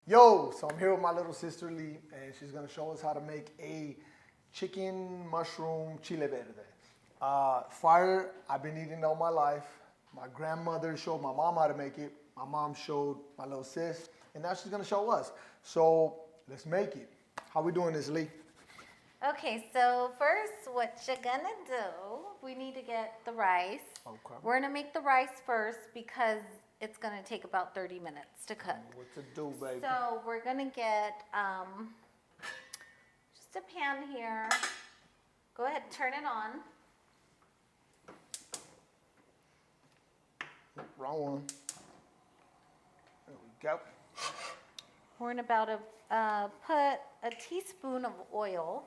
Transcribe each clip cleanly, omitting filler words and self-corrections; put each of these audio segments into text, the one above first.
Yo, so I'm here with my little sister Lee, and she's gonna show us how to make a chicken mushroom chili verde. Fire, I've been eating all my life. My grandmother showed my mom how to make it. My mom showed my little sis, and now she's gonna show us. So let's make it. How we doing this, Lee? Okay, so first what you're gonna do, we need to get the rice. Okay. We're gonna make the rice first because it's gonna take about 30 minutes to cook. What to do, baby? So we're gonna get just a pan here. Go ahead, turn it on. Wrong one. There we go. We're gonna put a teaspoon of oil.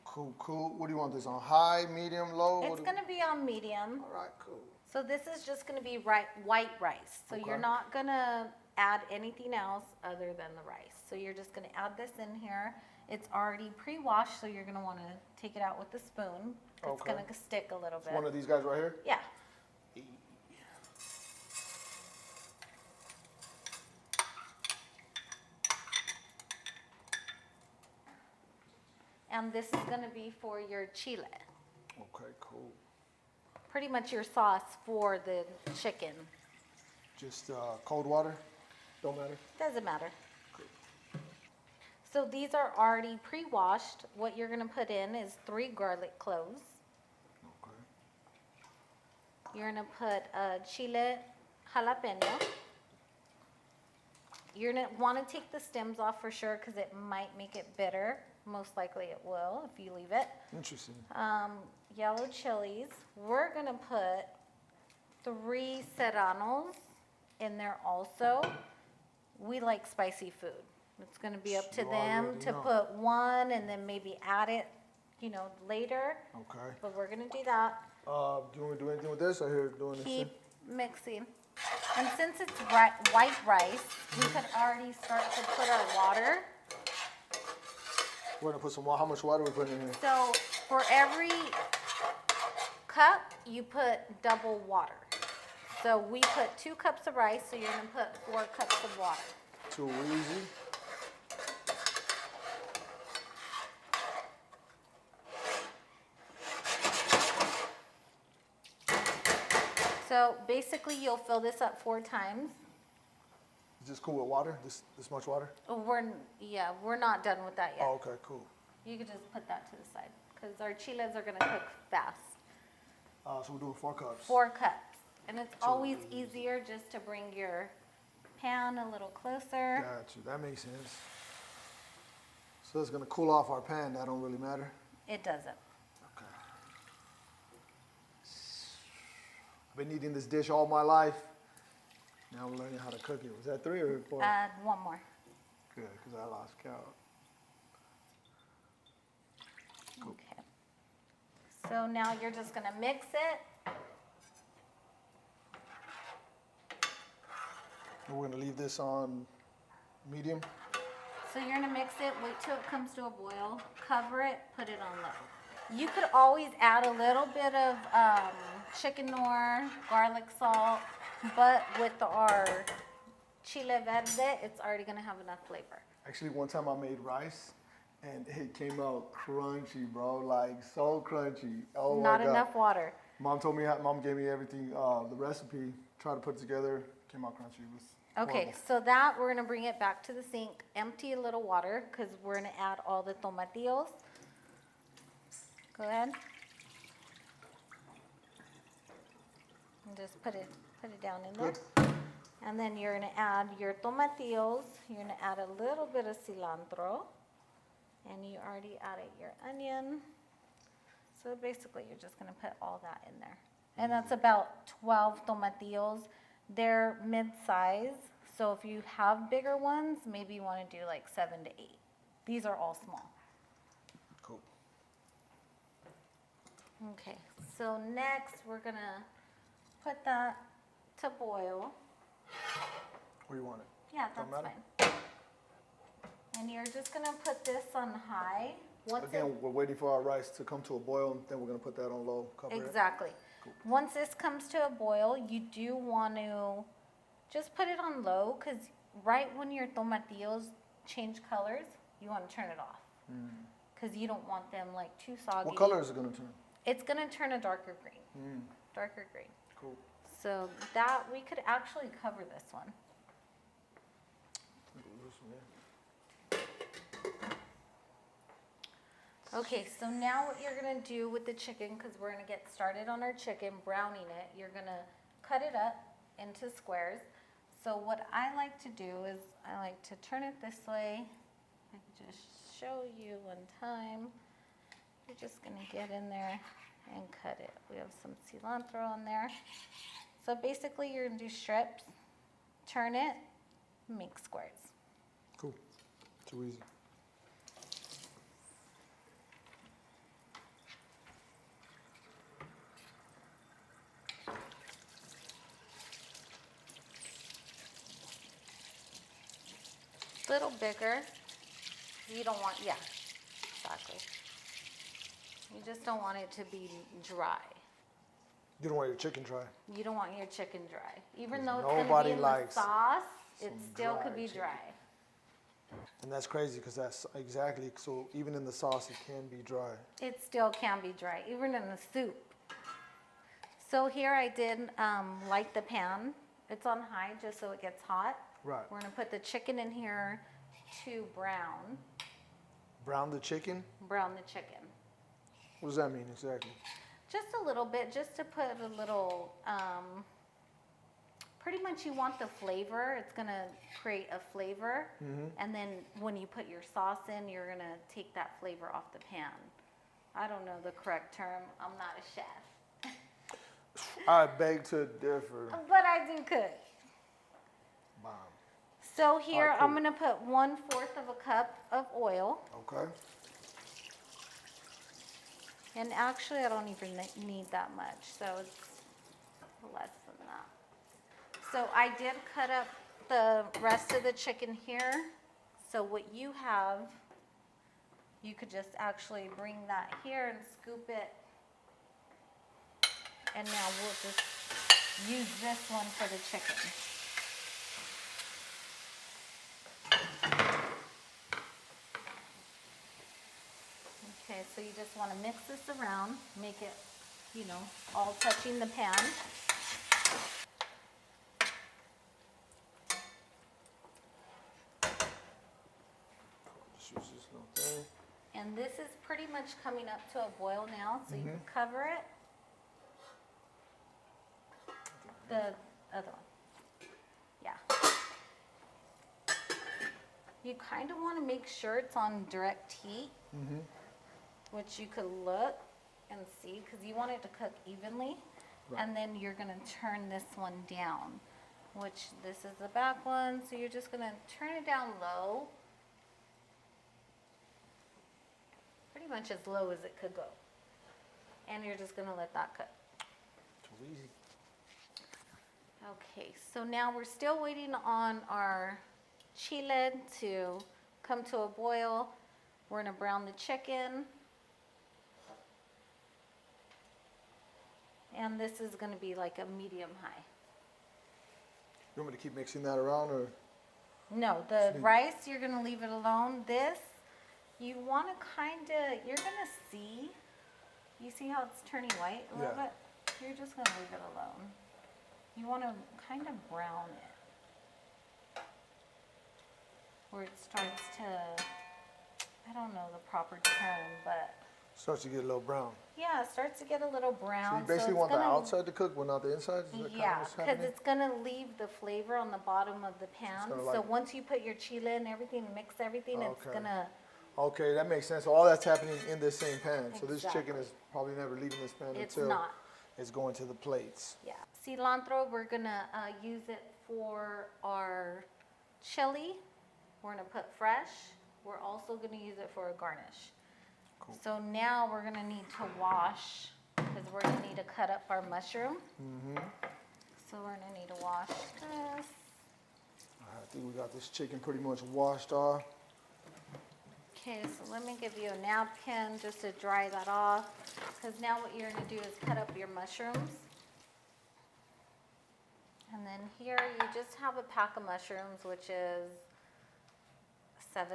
Cool, cool. What do you want this on? High, medium, low? It's gonna be on medium. All right, cool. So this is just gonna be white rice. So you're not gonna add anything else other than the rice. So you're just gonna add this in here. It's already pre-washed, so you're gonna wanna take it out with a spoon. It's gonna stick a little bit. One of these guys right here? Yeah. And this is gonna be for your chile. Okay, cool. Pretty much your sauce for the chicken. Just cold water? Don't matter? Doesn't matter. So these are already pre-washed. What you're gonna put in is 3 garlic cloves. Okay. You're gonna put a chile jalapeño. You're gonna wanna take the stems off for sure because it might make it bitter. Most likely it will if you leave it. Interesting. Yellow chilies. We're gonna put 3 serranos in there also. We like spicy food. It's gonna be up to them to put 1 and then maybe add it, later. Okay. But we're gonna do that. Do you want to do anything with this or here doing this? Keep mixing. And since it's white rice, we could already start to put our water. We're gonna put some water. How much water are we putting in here? So for every cup, you put double water. So we put 2 cups of rice, so you're gonna put 4 cups of water. Too easy. So basically you'll fill this up 4 times. Is this cool with water? This much water? We're not done with that yet. Oh, okay, cool. You could just put that to the side because our chiles are gonna cook fast. So we're doing 4 cups. 4 cups. And it's always easier just to bring your pan a little closer. Got you. That makes sense. So it's gonna cool off our pan. That don't really matter. It doesn't. Okay. I've been eating this dish all my life. Now I'm learning how to cook it. Was that 3 or 4? Add 1 more. Good, because I lost count. Cool. Okay. So now you're just gonna mix it. And we're gonna leave this on medium. So you're gonna mix it, wait till it comes to a boil, cover it, put it on low. You could always add a little bit of chicken Knorr, garlic salt, but with our chile verde, it's already gonna have enough flavor. Actually, one time I made rice and it came out crunchy, bro. Like so crunchy. Oh Not my God. enough water. Mom gave me everything, the recipe, tried to put it together, came out crunchy. It was Okay, horrible. so that we're gonna bring it back to the sink, empty a little water, because we're gonna add all the tomatillos. Go ahead. And just put it down in there. Good. And then you're gonna add your tomatillos, you're gonna add a little bit of cilantro, and you already added your onion. So basically you're just gonna put all that in there. And that's about 12 tomatillos. They're mid-size, so if you have bigger ones, maybe you wanna do like 7 to 8. These are all small. Cool. Okay, so next we're gonna put that to boil. Where you want it? Yeah, Don't that's matter? fine. And you're just gonna put this on high. Again, we're waiting for our rice to come to a boil, and then we're gonna put that on low, cover it. Exactly. Cool. Once this comes to a boil, you do want to just put it on low because right when your tomatillos change colors, you want to turn it off. Because you don't want them like too soggy. What color is it going to turn? It's going to turn a darker green. Darker green. Cool. So that, we could actually cover this one. Okay, so now what you're gonna do with the chicken, because we're gonna get started on our chicken, browning it, you're gonna cut it up into squares. So what I like to do is, I like to turn it this way. I can just show you one time. You're just gonna get in there and cut it. We have some cilantro on there. So basically you're gonna do strips, turn it, make squares. Cool. Too easy. Little bigger. You don't want, yeah, exactly. You just don't want it to be dry. You don't want your chicken dry. You don't want your chicken dry. Even though it's Nobody going to be in likes the sauce, it some still dry could be chicken. dry. And that's crazy because that's exactly, so even in the sauce it can be dry. It still can be dry, even in the soup. So here I did light the pan. It's on high just so it gets hot. Right. We're going to put the chicken in here to brown. Brown the chicken? Brown the chicken. What does that mean exactly? Just a little bit, just to put a little, pretty much you want the flavor. It's going to create a flavor. And then when you put your sauce in, you're going to take that flavor off the pan. I don't know the correct term. I'm not a chef. I beg to differ. But I do cook. Bomb. So here Alright, I'm cool. going to put 1/4 of a cup of oil. Okay. And actually I don't even need that much. So it's less than that. So I did cut up the rest of the chicken here. So what you have, you could just actually bring that here and scoop it. And now we'll just use this one for the chicken. Okay, so you just want to mix this around, make it, you know, all touching the pan. Just use this little thing. And this is pretty much coming up to a boil now, so you can cover it. The other one. Yeah. You kind of want to make sure it's on direct heat, which you could look and see, because you want it to cook evenly. Right. And then you're going to turn this one down, which this is the back one, so you're just going to turn it down low. Pretty much as low as it could go. And you're just going to let that cook. Too easy. Okay, so now we're still waiting on our chile to come to a boil. We're gonna brown the chicken. And this is gonna be like a medium high. You want me to keep mixing that around or? No, the rice, you're gonna leave it alone. This, you wanna kinda, you're gonna see, you see how it's turning white a little Yeah. bit? You're just gonna leave it alone. You want to kind of brown it, where it starts to, I don't know the proper term, but Starts to get a little brown. yeah, it starts to get a little So brown. you basically it's want the gonna- outside to cook, but not the inside? Is that kind of Yeah, what's because happening? it's going to leave the flavor on the bottom of the pan. gonna So like- once you put your chile and everything, mix everything, it's Okay. going to, Okay, that makes sense. So all that's happening in this same pan. So this Exactly. chicken is probably never leaving this pan it's until not. it's going to the plates. Yeah. Cilantro, we're going to use it for our chili. We're going to put fresh. We're also going to use it for a garnish. Cool. So now we're going to need to wash, because we're going to need to cut up our mushroom. So we're going to need to wash this. I think we got this chicken pretty much washed off. Okay, so let me give you a napkin just to dry that off, because now what you're going to do is cut up your mushrooms. And then here you just have a pack of mushrooms, which is 7,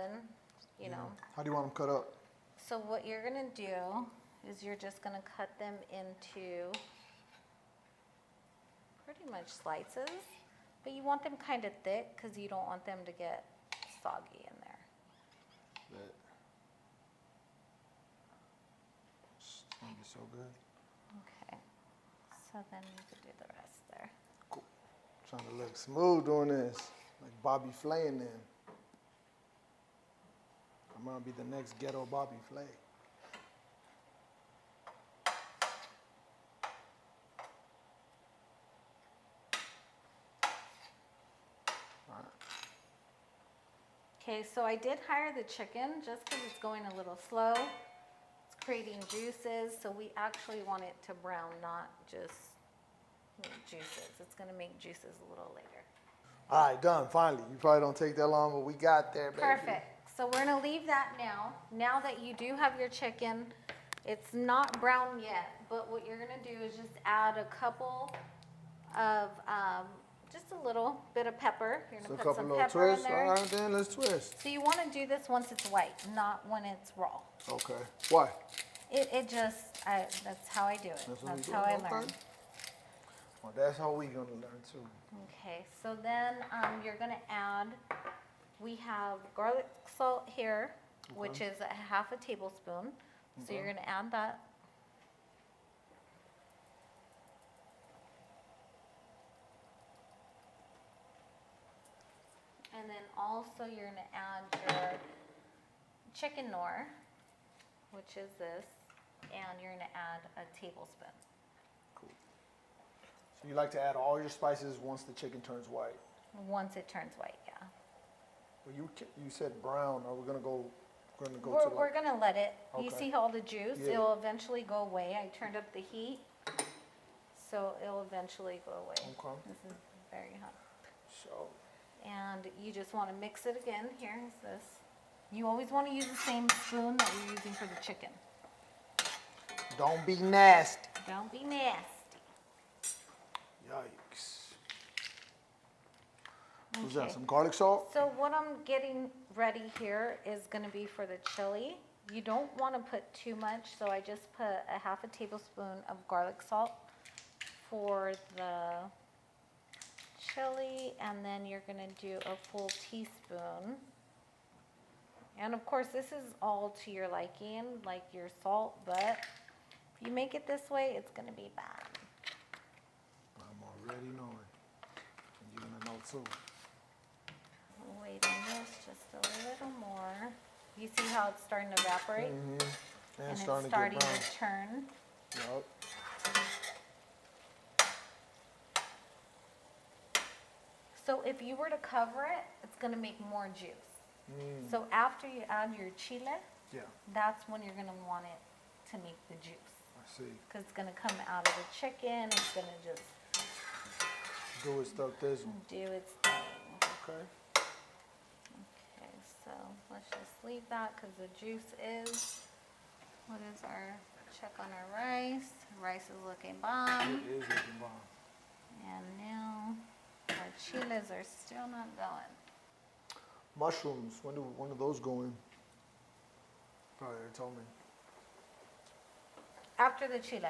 you know. How do you want them cut up? So what you're gonna do is you're just gonna cut them into pretty much slices, but you want them kind of thick because you don't want them to get soggy in there. That. It's gonna be so good. Okay, so then you can do the rest there. Cool. Trying to look smooth doing this, like Bobby Flay in them. I'm gonna be the next ghetto Bobby Flay. Okay, so I did hire the chicken just because it's going a little slow. It's creating juices, so we actually want it to brown, not just make juices. It's gonna make juices a little later. All right, done, finally. You probably don't take that long, but we got there, baby. Perfect. So we're gonna leave that now. Now that you do have your chicken, it's not brown yet, but what you're gonna do is just add a couple of, just a little bit of pepper. You're So gonna a put some couple little pepper in twists. All there. right, then let's twist. So you wanna do this once it's white, not when it's raw. Okay. Why? That's how I do it. That's how I learn. Well, that's how we gonna learn too. Okay, so then you're gonna add, we have garlic salt here, which is a half a tablespoon. So you're gonna add that. And then also you're gonna add your chicken Knorr, which is this, and you're gonna add a tablespoon. Cool. So you like to add all your spices once the chicken turns white. Once it turns white, yeah. Well, you said brown. Are we gonna go? We're gonna let it. You Okay. see all the juice? Yeah. It'll eventually go away. I turned up the heat, so it'll eventually go away. Okay. This is very hot. So. And you just want to mix it again. Here's this. You always want to use the same spoon that you're using for the chicken. Don't be nasty. Don't be nasty. Yikes. What's Okay. that? Some garlic salt? So what I'm getting ready here is going to be for the chili. You don't want to put too much, so I just put a half a tablespoon of garlic salt for the chili, and then you're going to do a full teaspoon. And of course, this is all to your liking, like your salt, but if you make it this way, it's going to be bad. I'm already knowing. And you're gonna know too. Wait on this just a little more. You see how it's starting to evaporate? And And it's starting starting to get to turn. brown. Yup. So if you were to cover it, it's gonna make more juice. So after you add your chile, Yeah, that's when you're gonna want it to make the juice. I see. Cause it's gonna come out of the chicken, it's gonna just Do it stuff this one. do its thing. Okay. Okay, so let's just leave that cause the juice is, what is our, check on our rice. Rice is looking bomb. It is looking bomb. And now our chiles are still not going. Mushrooms, when do those go in? Probably already told me. After the chile.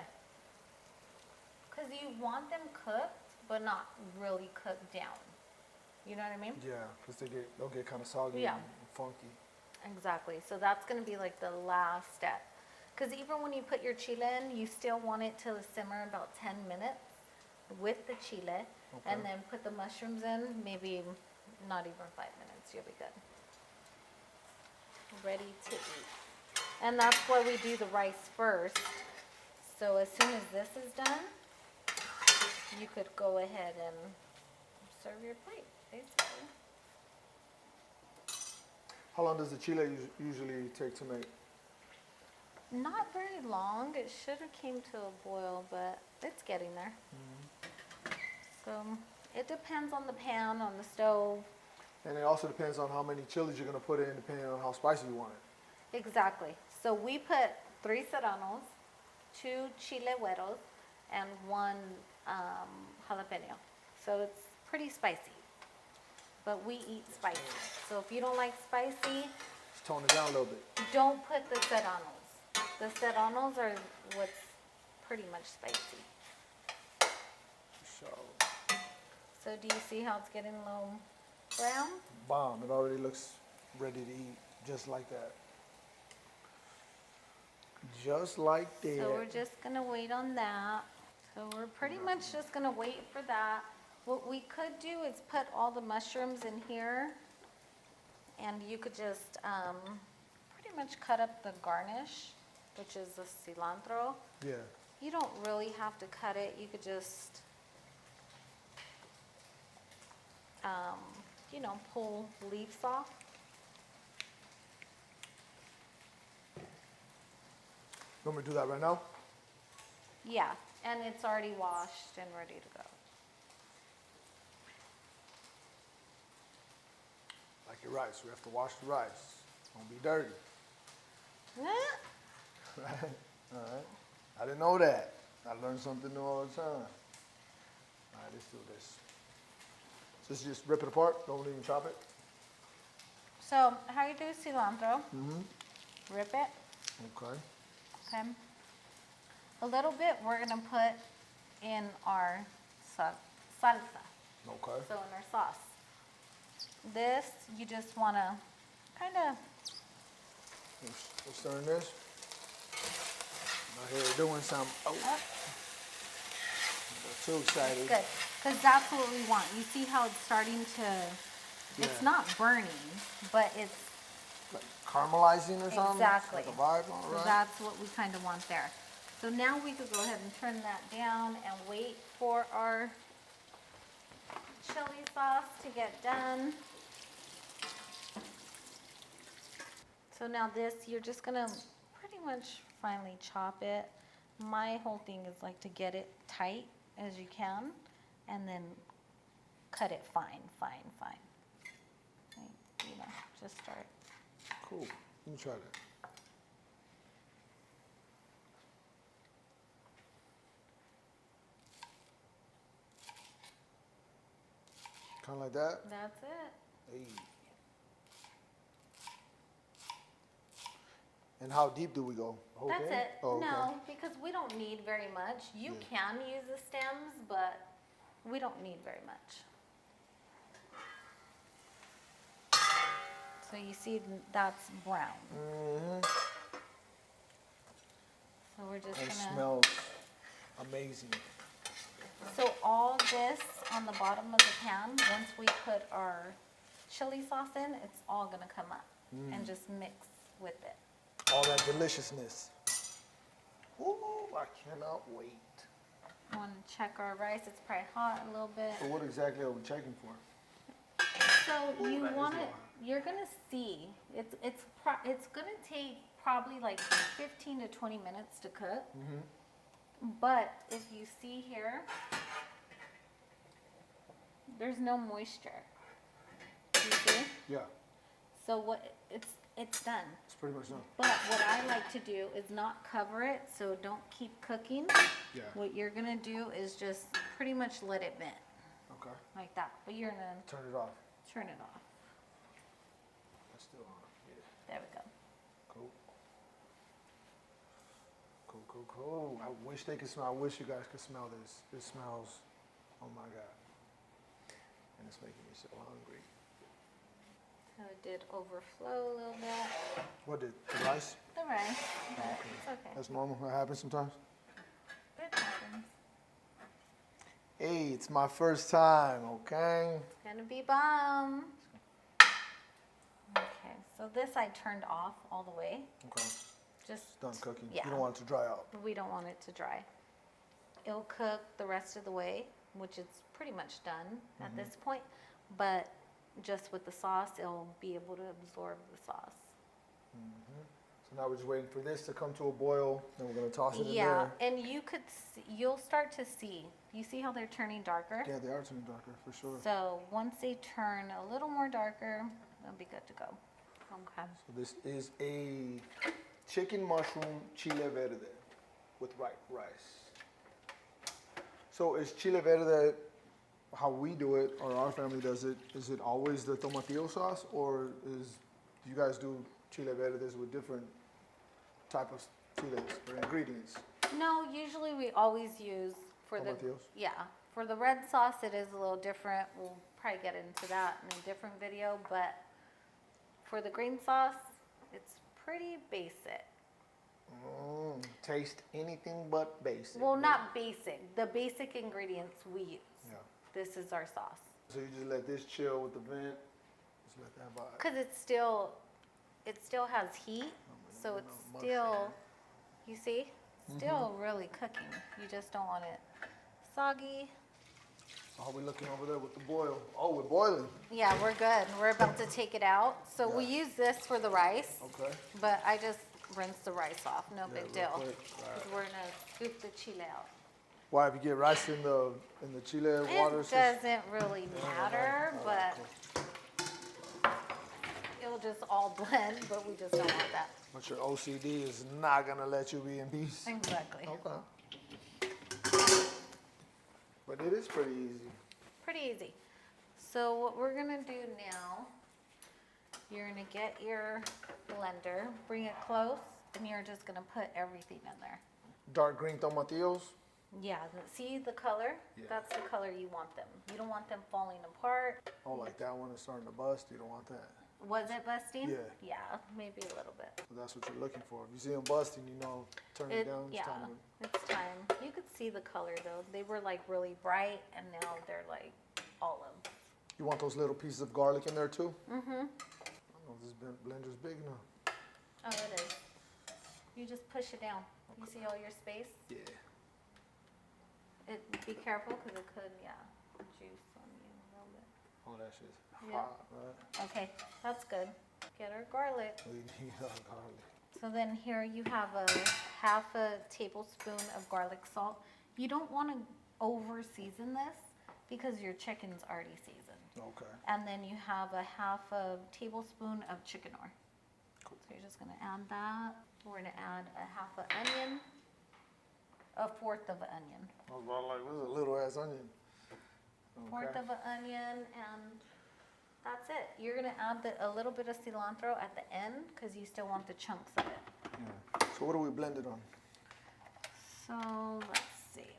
Because you want them cooked, but not really cooked down. You know what I mean? Yeah, because they'll get kind of soggy Yeah. and funky. Exactly. So that's going to be like the last step. Because even when you put your chile in, you still want it to simmer about 10 minutes with the chile. And then put the mushrooms in, maybe not even 5 minutes. You'll be good. Ready to eat. And that's why we do the rice first. So as soon as this is done, you could go ahead and serve your plate, basically. How long does the chile usually take to make? Not very long. It should have came to a boil, but it's getting there. So it depends on the pan, on the stove. And it also depends on how many chilies you're going to put in, depending on how spicy you want it. Exactly. So we put 3 serranos, 2 chile güeros, and 1 jalapeno. So it's pretty spicy. But we eat spicy. So if you don't like spicy, Let's tone it down a little bit. don't put the serranos. The serranos are what's pretty much spicy. So do you see how it's getting a little brown? Bomb. It already looks ready to eat, just like that. Just like that. So we're just gonna wait on that. So we're pretty much just gonna wait for that. What we could do is put all the mushrooms in here, and you could just pretty much cut up the garnish, which is the cilantro. Yeah. You don't really have to cut it. You could just, you know, pull leaves off. You want me to do that right now? Yeah, and it's already washed and ready to go. Like your rice. We have to wash the rice. Don't be dirty. Right? All right. I didn't know that. I learn something new all the time. All right, let's do this. Just rip it apart. Don't even chop it. So how you do cilantro? Rip it. Okay. Okay. A little bit we're gonna put in our salsa. Okay. So in our sauce. This you just wanna kind of. We're stirring this. Out here doing some. Oh. Too excited. Good, because that's what we want. You see how it's starting to. It's Yeah. not burning, but it's. Like caramelizing or something? Exactly. Like a vibe, all So right. that's what we kind of want there. So now we could go ahead and turn that down and wait for our chili sauce to get done. So now this, you're just gonna pretty much finely chop it. My whole thing is like to get it tight as you can and then cut it fine. Like, you know, just start. Cool. Let me try that. Kind of like that? That's it. Hey. And how deep do we go? The whole That's thing? it. Oh, okay. No, because we don't need very much. You can use the stems, but we don't need very much. So you see that's brown. Mm-hmm. So we're just It gonna. smells amazing. So all this on the bottom of the pan, once we put our chili sauce in, it's all gonna come up and just mix with it. All that deliciousness. Ooh, I cannot wait. Want to check our rice? It's probably hot a little bit. So what exactly are we checking for? So you that is want to, hot. you're gonna see. It's gonna take probably like 15 to 20 minutes to cook. But if you see here, there's no moisture. You see? Yeah, So what it's done. it's pretty much done. But what I like to do is not cover it, so don't keep cooking. Yeah. What you're gonna do is just pretty much let it vent Okay. like that. But you're gonna Turn it off. turn it off. That's still on. Yeah. There we go. Cool. Cool. I wish they could smell. I wish you guys could smell this. It smells. Oh my God. And it's making me so hungry. So it did overflow a little bit. What did the rice? The rice, but it's okay. That's normal. That happens sometimes. It happens. Hey, it's my first time. Okay. It's gonna be bomb. Okay, so this I turned off all the way. Okay. Just Done cooking. Yeah. You don't want it to dry out. We don't want it to dry. It'll cook the rest of the way, which it's pretty much done at this point. But just with the sauce, it'll be able to absorb the sauce. So now we're just waiting for this to come to a boil. Then we're gonna toss it in Yeah, there. and you'll start to see. You see how they're turning darker? Yeah, they are turning darker for sure. So once they turn a little more darker, they'll be good to go. Okay. So this is a chicken mushroom chili verde with white rice. So is chili verde how we do it, or our family does it, is it always the tomatillo sauce, or do you guys do chile verdes with different type of chiles or ingredients? No, usually we always use for Tomatillos? for the red sauce, it is a little different. We'll probably get into that in a different video, but for the green sauce, it's pretty basic. Taste anything but basic. Well, not basic. The basic ingredients we use. Yeah. This is our sauce. So you just let this chill with the vent. Just let that vibe. Because it still has heat, so it's still, you see, still really cooking. You just don't want it soggy. So how we looking over there with the boil? Oh, we're boiling. Yeah, we're good. We're about to take it out. So we Yeah. use this for the rice, Okay. but I just rinse the rice off. No Yeah, big real deal. quick. All right. 'Cause we're gonna scoop the chile out. Why, if you get rice in the chile water? It doesn't really matter, All right, but it'll just all blend, but we just don't want that. But your OCD is not gonna let you be in peace. Exactly. Okay. But it is pretty easy. Pretty easy. So what we're gonna do now, you're gonna get your blender, bring it close, and you're just gonna put everything in there. Dark green tomatillos. Yeah, see the color? Yeah. That's the color you want them. You don't want them falling apart. Oh, like that one is starting to bust. You don't want that. Was it busting? Yeah. Yeah, maybe a little bit. So that's what you're looking for. If you see them busting, you know, turn it down. It's Yeah, time to- it's time. You could see the color though. They were like really bright and now they're like olive. You want those little pieces of garlic in there too? Mm-hmm. I don't know if this blender's big enough. Oh, it is. You just push it down. You see all your space? Yeah. Be careful because it could, juice on you a little bit. Oh, that shit's Yeah. hot, right? Okay, that's good. Get our garlic. We need our garlic. So then here you have a half a tablespoon of garlic salt. You don't want to over season this because your chicken's already seasoned. Okay. And then you have a half a tablespoon of chicken oil. Cool. So you're just gonna add that. We're gonna add a half an onion, a fourth of an onion. I was about like, this is a little ass onion. Fourth Okay. of an onion, and that's it. You're gonna add a little bit of cilantro at the end because you still want the chunks of it. Yeah. So what do we blend it on? So let's see.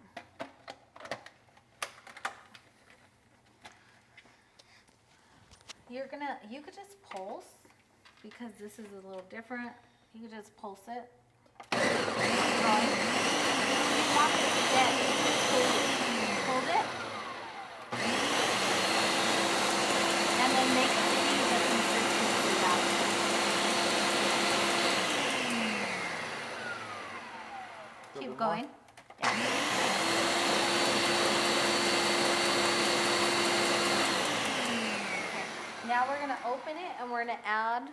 You could just pulse because this is a little different. You could just pulse it. You want it to get hold it. And then make it see the consistency that way. Keep going. Now we're gonna open it and we're gonna add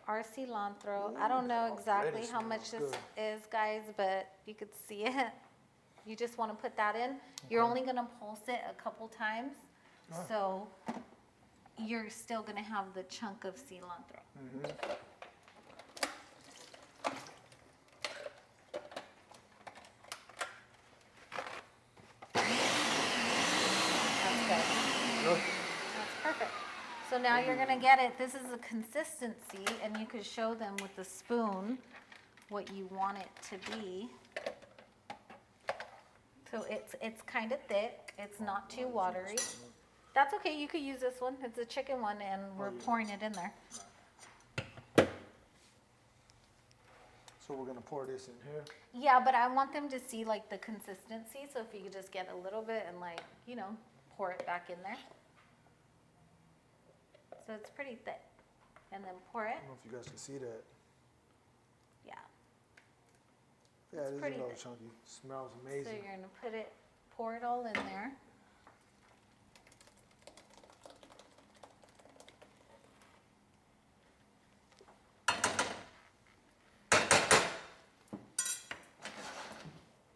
our cilantro. I don't know exactly how much this is, guys, but you could see it. You just wanna put that in. You're only gonna pulse it a couple times, so you're still gonna have the chunk of cilantro. That's perfect. So now you're gonna get it, this is a consistency, and you could show them with the spoon what you want it to be. So it's kind of thick, it's not too watery. That's okay, you could use this one, it's a chicken one, and we're pouring it in there. So we're gonna pour this in here. Yeah, but I want them to see like the consistency, so if you could just get a little bit and like, pour it back in there. So it's pretty thick. And then pour it. I don't know if you guys can see that. Yeah. Yeah, it is a pretty little thick. chunky. Smells So amazing. you're gonna pour it all in there.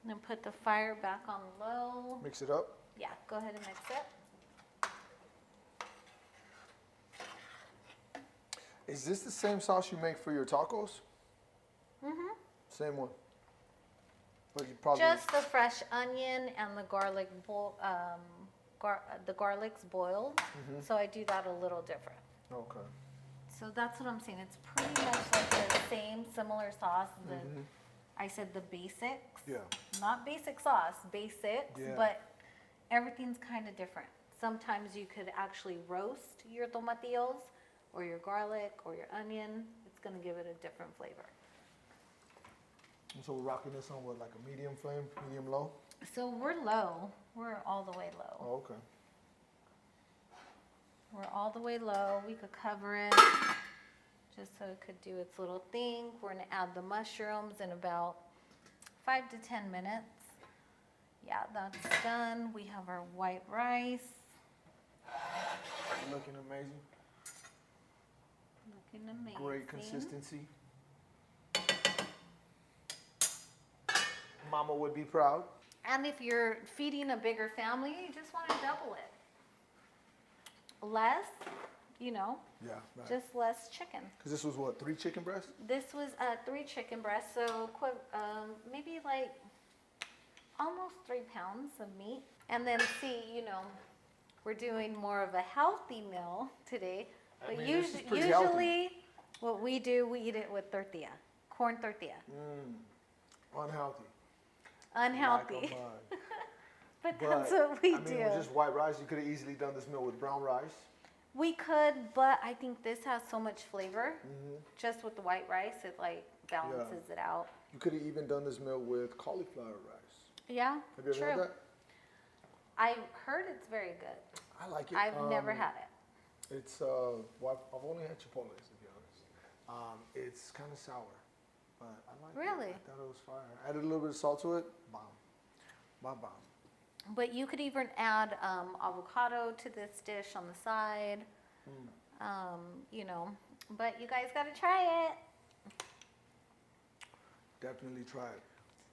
And then put the fire back on low. Mix it up. Yeah, go ahead and mix it. Is this the same sauce you make for your tacos? Mm-hmm. Same one. But you probably Just the fresh onion and the garlic the garlic's boiled. So I do that a little different. okay. So that's what I'm saying. It's pretty much like the same similar sauce. I said the basics. Yeah. Not basic sauce, basics, Yeah. but everything's kind of different. Sometimes you could actually roast your tomatillos or your garlic or your onion. It's going to give it a different flavor. And so we're rocking this on what, like a medium flame, medium low? So we're low. We're all the way low. Oh, okay. We're all the way low. We could cover it just so it could do its little thing. We're going to add the mushrooms in about 5 to 10 minutes. Yeah, that's done. We have our white rice. Looking amazing. Looking amazing. Great consistency. Mama would be proud. And if you're feeding a bigger family, you just want to double it. Less, Yeah, right. just less chicken. Because this was what, 3 chicken breasts? This was 3 chicken breasts, so maybe like almost 3 pounds of meat. And then see, we're doing more of a healthy meal today. But this is pretty usually healthy. what we do, we eat it with tortilla, corn tortilla. Unhealthy. Unhealthy. Like a mug. But that's what we I mean, do. with just white rice, you could have easily done this meal with brown rice. We could, but I think this has so much flavor. Just with the white rice, it like balances it out. You could have even done this meal with cauliflower rice. Yeah, Have you ever true. had that? I've heard it's very good. I like it. I've never had it. It's, well, I've only had Chipotle's, to be honest. It's kind of sour, but I like it. Really? I thought it was fire. Added a little bit of salt to it. Bomb. Bomb. But you could even add avocado to this dish on the side. But you guys got to try it. Definitely try it.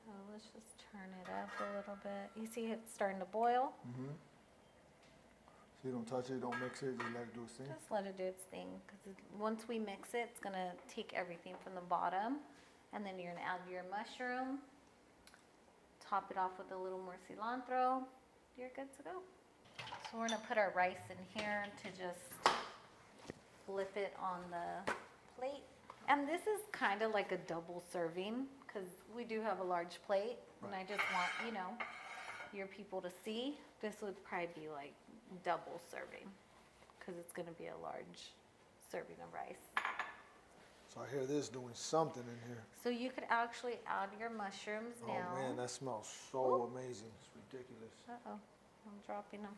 So let's just turn it up a little bit. You see it's starting to boil? So you don't touch it, don't mix it, just let it do its thing. Just let it do its thing. Because once we mix it, it's going to take everything from the bottom. And then you're going to add your mushroom. Top it off with a little more cilantro. You're good to go. So we're going to put our rice in here to just flip it on the plate. And this is kind of like a double serving because we do have a large plate. And I just want, your people to see. This would probably be like double serving because it's going to be a large serving of rice. So I hear this doing something in here. So you could actually add your mushrooms now. Oh man, that smells so amazing. It's ridiculous. Uh-oh, I'm dropping them.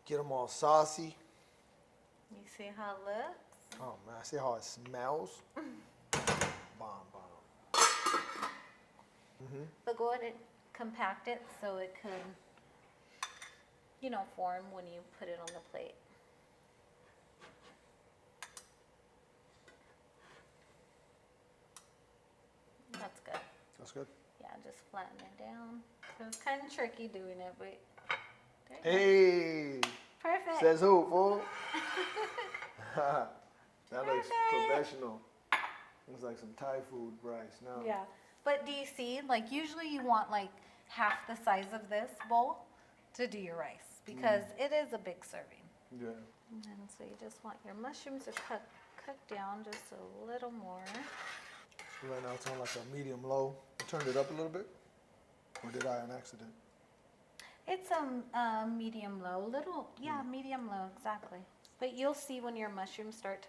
Get them all saucy. You see how it looks? Oh man, I see how it smells. Bomb. But go ahead and compact it so it could, form when you put it on the plate. That's good. That's good. Yeah, just flatten it down. So it's kind of tricky doing it, but there you Hey, go. Perfect. says who, fool? That looks Perfect. professional. Looks like some Thai food rice now. Yeah, but do you see, like usually you want like half the size of this bowl to do your rice because it is a big serving. Yeah. And then, so you just want your mushrooms to cook down just a little more. So right now it's on like a medium low. I turned it up a little bit, or did I on accident? It's a medium low, medium low, exactly. But you'll see when your mushrooms start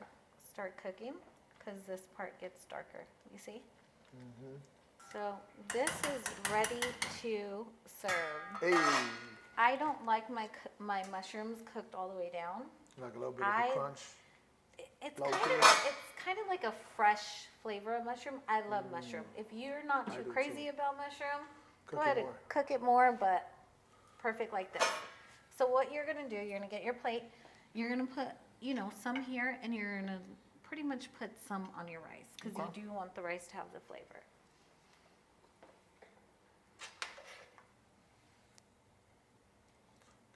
cooking because this part gets darker. You see? So this is ready to serve. Hey, I don't like my mushrooms cooked all the way down. like a little bit of a crunch. It's Low kind of like a fresh flavor of mushroom. I love mushroom. If you're not too do crazy too. about mushroom, Cook go it ahead and more. cook it more, but perfect like this. So what you're gonna do, you're gonna get your plate. You're gonna put, some here, and you're gonna pretty much put some on your rice because you do want the rice to have the flavor.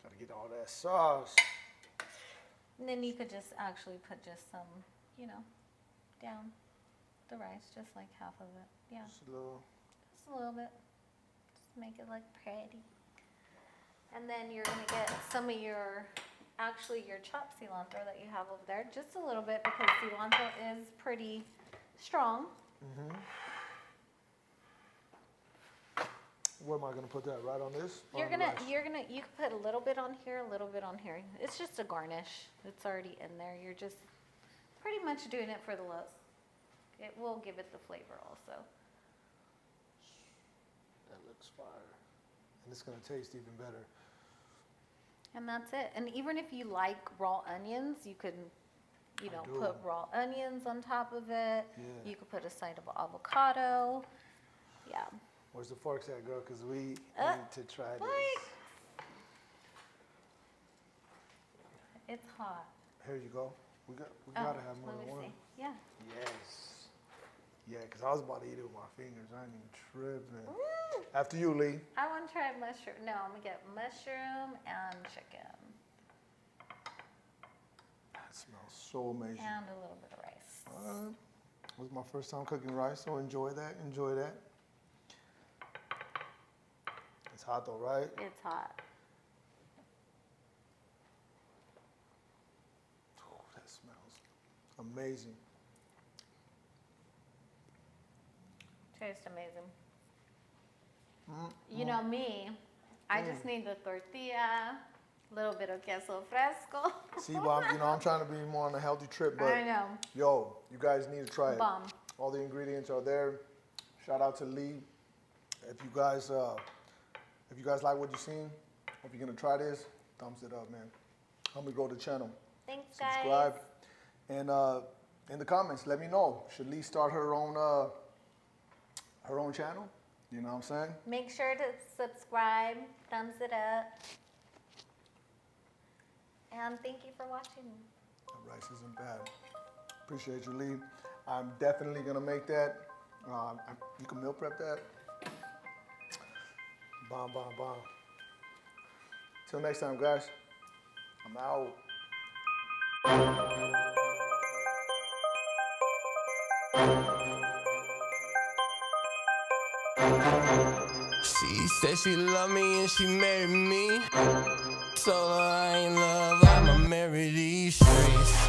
Gotta get all that sauce. And then you could just actually put just some, down the rice, just like half of it. Yeah, Just a little. just a little bit. Just make it look pretty. And then you're gonna get some of your chopped cilantro that you have over there, just a little bit because cilantro is pretty strong. Where am I gonna put that? Right on this? You On the rice? can put a little bit on here, a little bit on here. It's just a garnish. It's already in there. You're just pretty much doing it for the look. It will give it the flavor also. That looks fire. And it's gonna taste even better. And that's it. And even if you like raw onions, you could, do. put raw onions on top of it. Yeah. You could put a side of avocado. Yeah. Where's the forks at, girl? Because we need to try this. Like, it's hot. Here you go. We gotta have more Let than me one. see. Yeah. Yes. Yeah, because I was about to eat it with my fingers. I ain't even tripping. Woo! After you, Lee. I want to try mushroom. No, I'm gonna get mushroom and chicken That smells so amazing. and a little bit of rice. It was my first time cooking rice, so enjoy that. Enjoy that. It's hot though, right? It's hot. Oh, that smells amazing. Tastes amazing. You know me, I just need the tortilla, a little bit of queso fresco. See, well, I'm trying to be more on a healthy trip, but I know. yo, you guys need to try it. Bomb. All the ingredients are there. Shout out to Lee. If you guys like what you've seen, if you're gonna try this, thumbs it up, man. Help me grow the channel. Thanks, Subscribe, guys. and in the comments, let me know. Should Lee start her own channel? You know what I'm saying? Make sure to subscribe, thumbs it up. And thank you for watching. That rice isn't bad. Appreciate you, Lee. I'm definitely gonna make that. You can meal prep that. Bomb, bomb, bomb. Till next time, guys. I'm out. She said she loved me and she married me. Told her I ain't love, I'ma marry these streets.